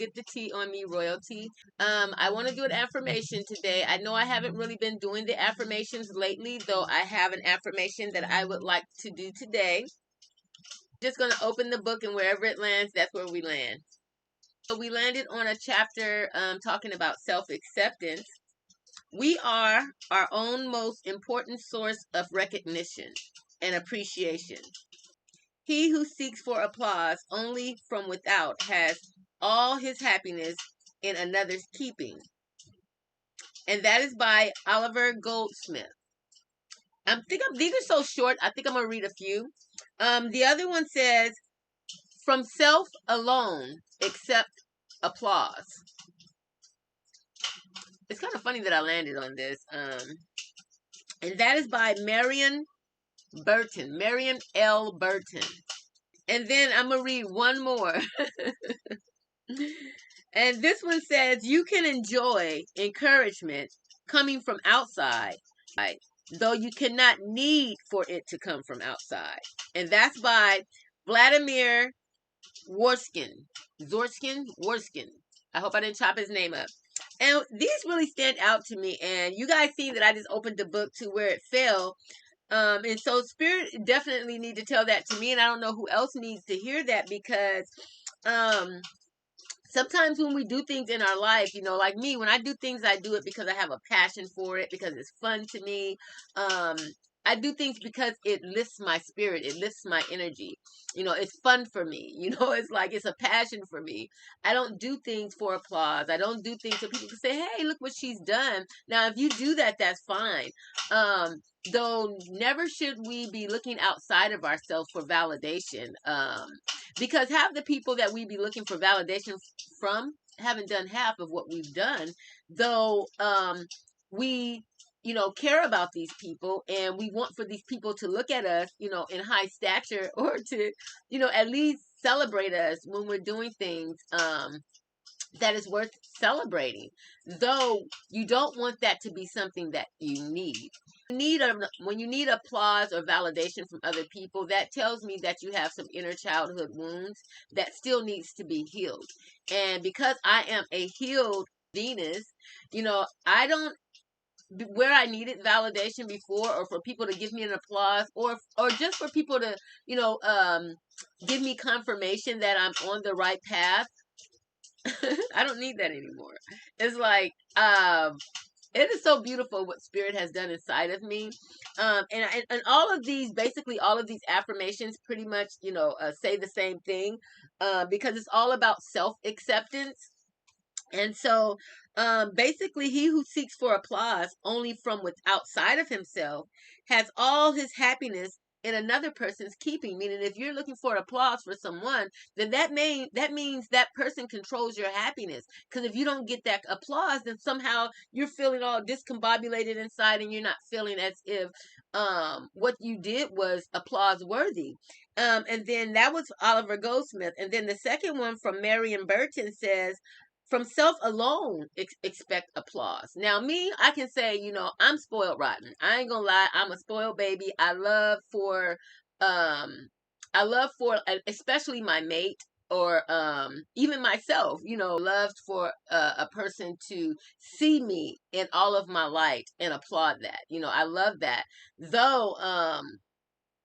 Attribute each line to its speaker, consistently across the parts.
Speaker 1: get the tea on me, royalty. I want to do an affirmation today. I know I haven't really been doing the affirmations lately, though I have an affirmation that I would like to do today. Just going to open the book, and wherever it lands, that's where we land. So we landed on a chapter talking about self-acceptance. We are our own most important source of recognition and appreciation. He who seeks for applause only from without has all his happiness in another's keeping. And that is by Oliver Goldsmith. These are so short, I think I'm going to read a few. The other one says, from self alone, accept applause. It's kind of funny that I landed on this. And that is by Marion L. Burton. And then I'm going to read one more. And this one says, you can enjoy encouragement coming from outside, though you cannot need for it to come from outside. And that's by Vladimir Worskin. I hope I didn't chop his name up. And these really stand out to me. And you guys see that I just opened the book to where it fell. And so Spirit definitely need to tell that to me. And I don't know who else needs to hear that, because sometimes when we do things in our life, you know, like me, when I do things, I do it because I have a passion for it, because it's fun to me. I do things because it lifts my spirit. It lifts my energy. You know, it's fun for me. You know, it's like it's a passion for me. I don't do things for applause. I don't do things so people can say, hey, look what she's done. Now, if you do that, that's fine. Though never should we be looking outside of ourselves for validation. Because half the people that we be looking for validation from haven't done half of what we've done. Though we care about these people, and we want for these people to look at us, in high stature, or to, at least celebrate us when we're doing things that is worth celebrating. Though you don't want that to be something that you need. When you need applause or validation from other people, that tells me that you have some inner childhood wounds that still needs to be healed. And because I am a healed Venus, I don't, where I needed validation before, or for people to give me an applause, or just for people to, give me confirmation that I'm on the right path, I don't need that anymore. It's like, it is so beautiful what Spirit has done inside of me. And all of these, basically all of these affirmations pretty much, say the same thing, because it's all about self-acceptance. And so, basically, he who seeks for applause only from outside of himself has all his happiness in another person's keeping. Meaning, if you're looking for applause for someone, then that means that person controls your happiness. Because if you don't get that applause, then somehow you're feeling all discombobulated inside, and you're not feeling as if what you did was applause worthy. And then that was Oliver Goldsmith. And then the second one from Marion Burton says, from self alone, expect applause. Now, me, I can say, I'm spoiled rotten. I ain't gonna lie. I'm a spoiled baby. I love for, especially my mate, or even myself, loved for a person to see me in all of my light and applaud that. I love that. Though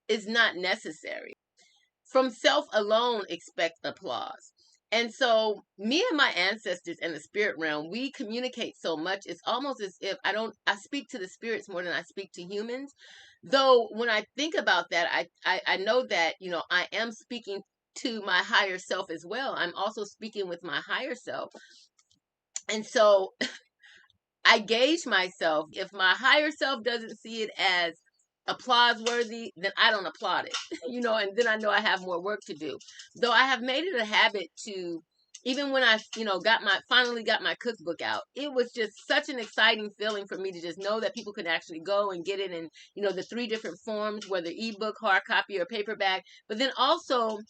Speaker 1: it's not necessary. From self alone, expect applause. And so me and my ancestors in the spirit realm, we communicate so much. It's almost as if I speak to the spirits more than I speak to humans. Though when I think about that, I know that, I am speaking to my higher self as well. I'm also speaking with my higher self. And so I gauge myself. If my higher self doesn't see it as applause worthy, then I don't applaud it, and then I know I have more work to do. Though I have made it a habit to, even when I, finally got my cookbook out, it was just such an exciting feeling for me to just know that people could actually go and get it in, the 3 different forms, whether ebook, hard copy, or paperback. But then also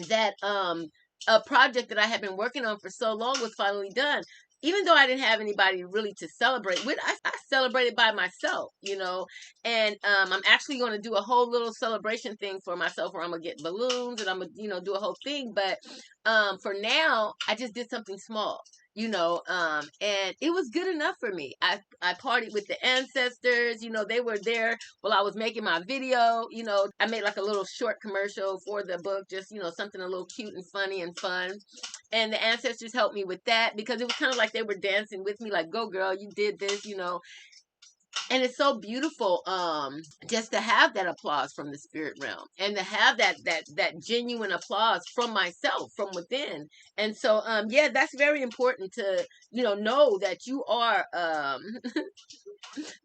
Speaker 1: that, a project that I had been working on for so long was finally done. Even though I didn't have anybody really to celebrate with, I celebrated by myself, you know. And I'm actually going to do a whole little celebration thing for myself where I'm gonna get balloons and I'm gonna, you know, do a whole thing. But for now, I just did something small, you know, and it was good enough for me. I partied with the ancestors, you know, they were there while I was making my video. You know, I made like a little short commercial for the book, just, you know, something a little cute and funny and fun. And the ancestors helped me with that because it was kind of like they were dancing with me, like, go girl, you did this, you know. And it's so beautiful, just to have that applause from the spirit realm and to have that genuine applause from myself, from within. And so yeah, that's very important to, you know that you are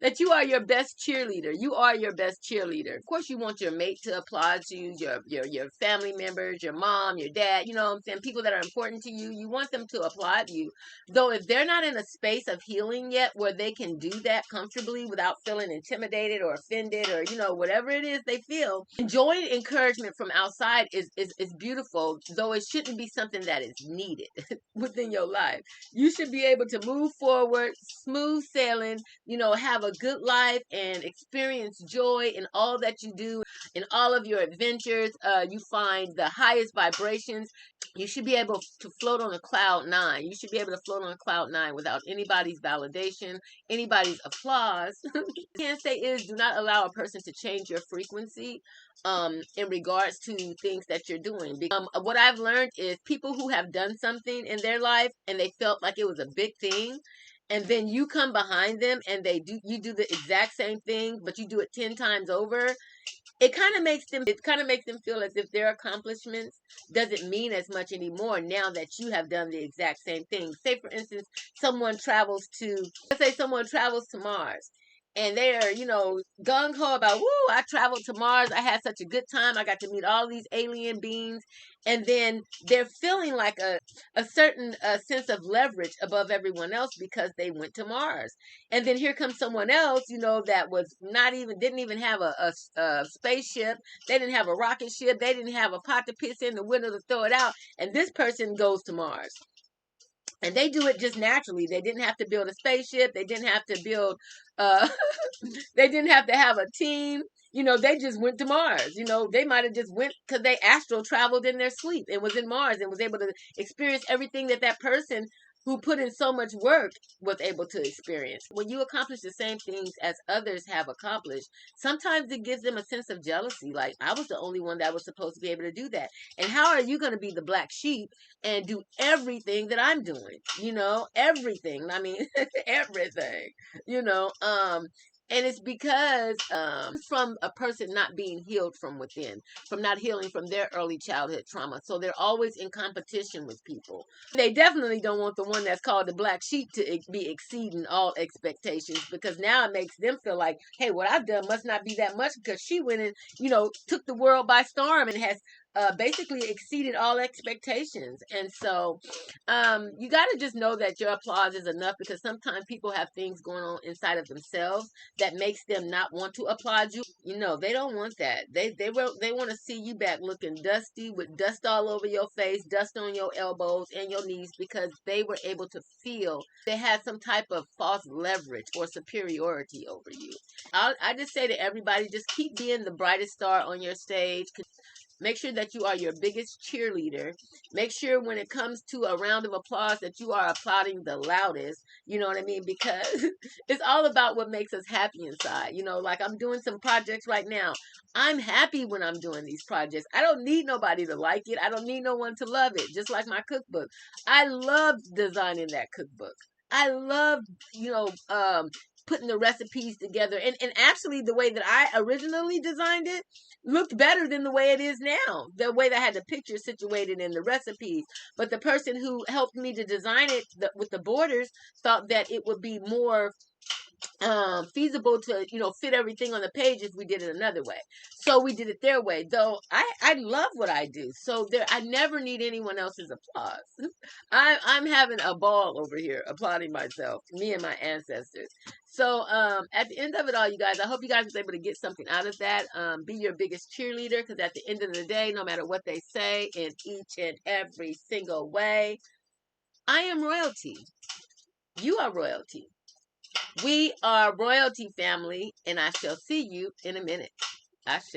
Speaker 1: that you are your best cheerleader. You are your best cheerleader. Of course, you want your mate to applaud you, your family members, your mom, your dad, you know what I'm saying? People that are important to you, you want them to applaud you. Though if they're not in a space of healing yet where they can do that comfortably without feeling intimidated or offended or, you know, whatever it is they feel, enjoying encouragement from outside is beautiful, though it shouldn't be something that is needed within your life. You should be able to move forward, smooth sailing, you know, have a good life and experience joy in all that you do, in all of your adventures. You find the highest vibrations. You should be able to float on a cloud nine. You should be able to float on a cloud nine without anybody's validation, anybody's applause. What I can say is, do not allow a person to change your frequency in regards to things that you're doing. What I've learned is people who have done something in their life and they felt like it was a big thing, and then you come behind them and you do the exact same thing, but you do it 10 times over. It kind of makes them feel as if their accomplishments doesn't mean as much anymore now that you have done the exact same thing. Say for instance, let's say someone travels to Mars, and they're, you know, gung-ho about, woo, I traveled to Mars, I had such a good time, I got to meet all these alien beings. And then they're feeling like a certain sense of leverage above everyone else because they went to Mars. And then here comes someone else, you know, that didn't even have a spaceship. They didn't have a rocket ship. They didn't have a pot to piss in, the window to throw it out. And this person goes to Mars. And they do it just naturally. They didn't have to build a spaceship. They didn't have to build, uh, they didn't have to have a team. You know, they just went to Mars. You know, they might have just went because they astral traveled in their sleep and was in Mars and was able to experience everything that person who put in so much work was able to experience. When you accomplish the same things as others have accomplished, sometimes it gives them a sense of jealousy. Like, I was the only one that was supposed to be able to do that. And how are you going to be the black sheep and do everything that I'm doing? You know, everything. I mean, everything, you know, and it's because from a person not being healed from within, from not healing from their early childhood trauma. So they're always in competition with people. They definitely don't want the one that's called the black sheep to be exceeding all expectations, because now it makes them feel like, hey, what I've done must not be that much because she went and, you know, took the world by storm and has basically exceeded all expectations. And so you got to just know that your applause is enough, because sometimes people have things going on inside of themselves that makes them not want to applaud you. You know, they don't want that. They want to see you back looking dusty with dust all over your face, dust on your elbows and your knees, because they were able to feel they had some type of false leverage or superiority over you. I just say to everybody, just keep being the brightest star on your stage. Make sure that you are your biggest cheerleader. Make sure when it comes to a round of applause that you are applauding the loudest. You know what I mean? Because it's all about what makes us happy inside. You know, like I'm doing some projects right now. I'm happy when I'm doing these projects. I don't need nobody to like it. I don't need no one to love it. Just like my cookbook. I loved designing that cookbook. I loved, you know, putting the recipes together. And actually the way that I originally designed it looked better than the way it is now. The way that I had the picture situated in the recipes. But the person who helped me to design it with the borders thought that it would be more feasible to, you know, fit everything on the page if we did it another way. So we did it their way. Though I love what I do. So I never need anyone else's applause. I'm having a ball over here applauding myself, me and my ancestors. So at the end of it all, you guys, I hope you guys was able to get something out of that. Be your biggest cheerleader, because at the end of the day, no matter what they say, in each and every single way, I am royalty. You are royalty. We are royalty family, and I shall see you in a minute. Ashe.